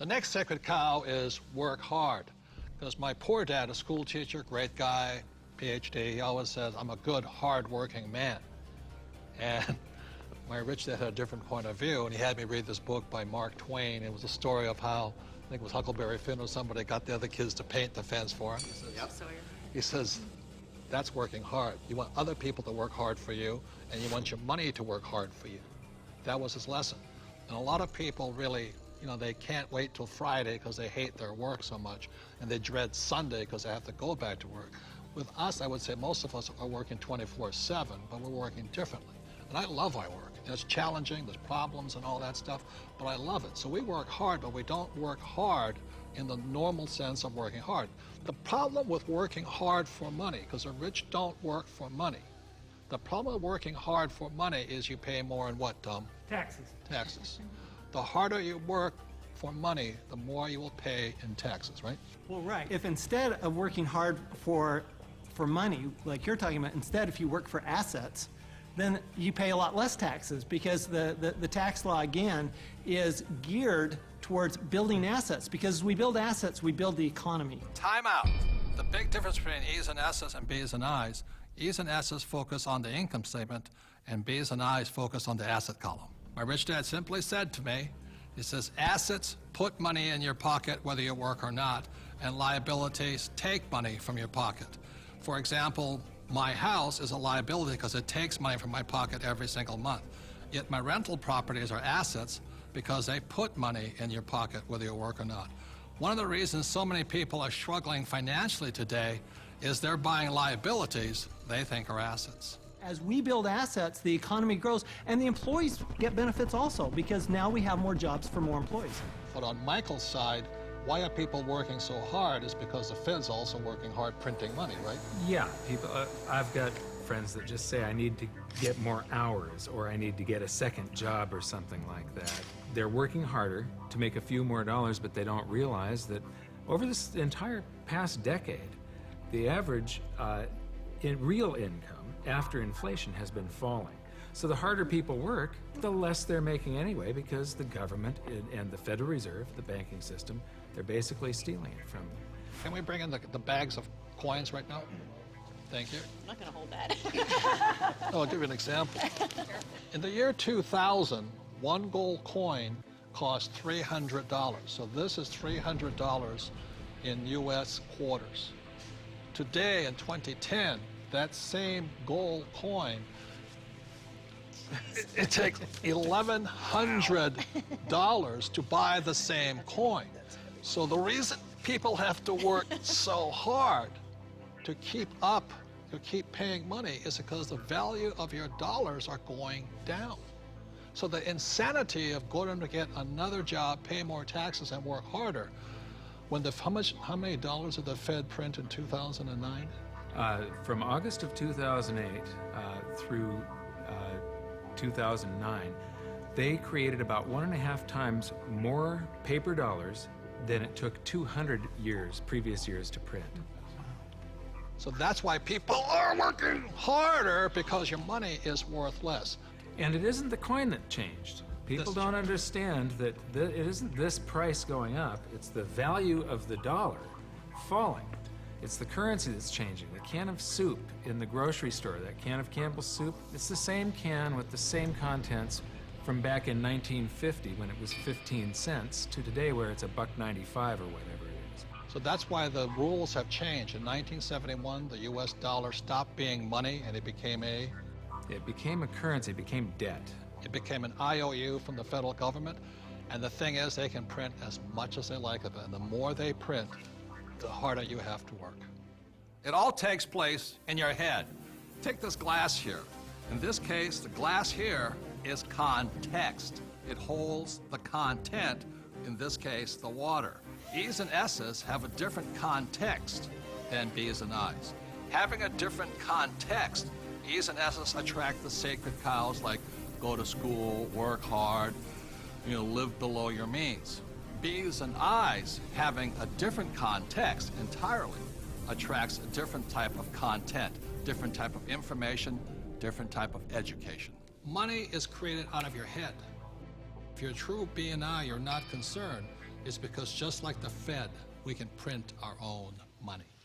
The next sacred cow is work hard. Because my poor dad, a school teacher, great guy, PhD, he always says, I'm a good, hard-working man. And my rich dad had a different point of view, and he had me read this book by Mark Twain. It was a story of how, I think it was Huckleberry Finn or somebody, got the other kids to paint the fence for him. He says, that's working hard. You want other people to work hard for you, and you want your money to work hard for you. That was his lesson. And a lot of people really, you know, they can't wait till Friday because they hate their work so much, and they dread Sunday because they have to go back to work. With us, I would say most of us are working 24/7, but we're working differently. And I love our work. And it's challenging, there's problems and all that stuff, but I love it. So we work hard, but we don't work hard in the normal sense of working hard. The problem with working hard for money, because the rich don't work for money, the problem with working hard for money is you pay more in what, Tom? Taxes. Taxes. The harder you work for money, the more you will pay in taxes, right? Well, right. If instead of working hard for money, like you're talking about, instead if you work for assets, then you pay a lot less taxes because the tax law, again, is geared towards building assets. Because as we build assets, we build the economy. Time out. The big difference between E's and S's and B's and I's, E's and S's focus on the income statement, and B's and I's focus on the asset column. My rich dad simply said to me, he says, assets put money in your pocket whether you work or not, and liabilities take money from your pocket. For example, my house is a liability because it takes money from my pocket every single month. Yet my rental properties are assets because they put money in your pocket whether you work or not. One of the reasons so many people are struggling financially today is they're buying liabilities they think are assets. As we build assets, the economy grows, and the employees get benefits also, because now we have more jobs for more employees. But on Michael's side, why are people working so hard is because the Fed's also working hard printing money, right? Yeah, people. I've got friends that just say, I need to get more hours, or I need to get a second job or something like that. They're working harder to make a few more dollars, but they don't realize that over this entire past decade, the average in real income after inflation has been falling. So the harder people work, the less they're making anyway, because the government and the Federal Reserve, the banking system, they're basically stealing it from them. Can we bring in the bags of coins right now? Thank you. I'm not going to hold that. Oh, I'll give you an example. In the year 2000, one gold coin cost $300. So this is $300 in U.S. quarters. Today, in 2010, that same gold coin, it takes $1,100 to buy the same coin. So the reason people have to work so hard to keep up, to keep paying money, is because the value of your dollars are going down. So the insanity of going to get another job, pay more taxes, and work harder, when how many dollars did the Fed print in 2009? From August of 2008 through 2009, they created about 1.5 times more paper dollars than it took 200 previous years to print. So that's why people are working harder, because your money is worth less. And it isn't the coin that changed. People don't understand that it isn't this price going up, it's the value of the dollar falling. It's the currency that's changing. The can of soup in the grocery store, that can of Campbell's soup, it's the same can with the same contents from back in 1950 when it was 15 cents to today where it's $1.95 or whatever it is. So that's why the rules have changed. In 1971, the US dollar stopped being money and it became a currency, it became debt. It became an IOU from the federal government. And the thing is, they can print as much as they like of it. And the more they print, the harder you have to work. It all takes place in your head. Take this glass here. In this case, the glass here is context. It holds the content, in this case, the water. E's and S's have a different context than B's and I's. Having a different context, E's and S's attract the sacred cows like go to school, work hard, live below your means. B's and I's, having a different context entirely, attracts a different type of content, different type of information, different type of education. Money is created out of your head. If you're a true B and I, you're not concerned is because just like the Fed, we can print our own money.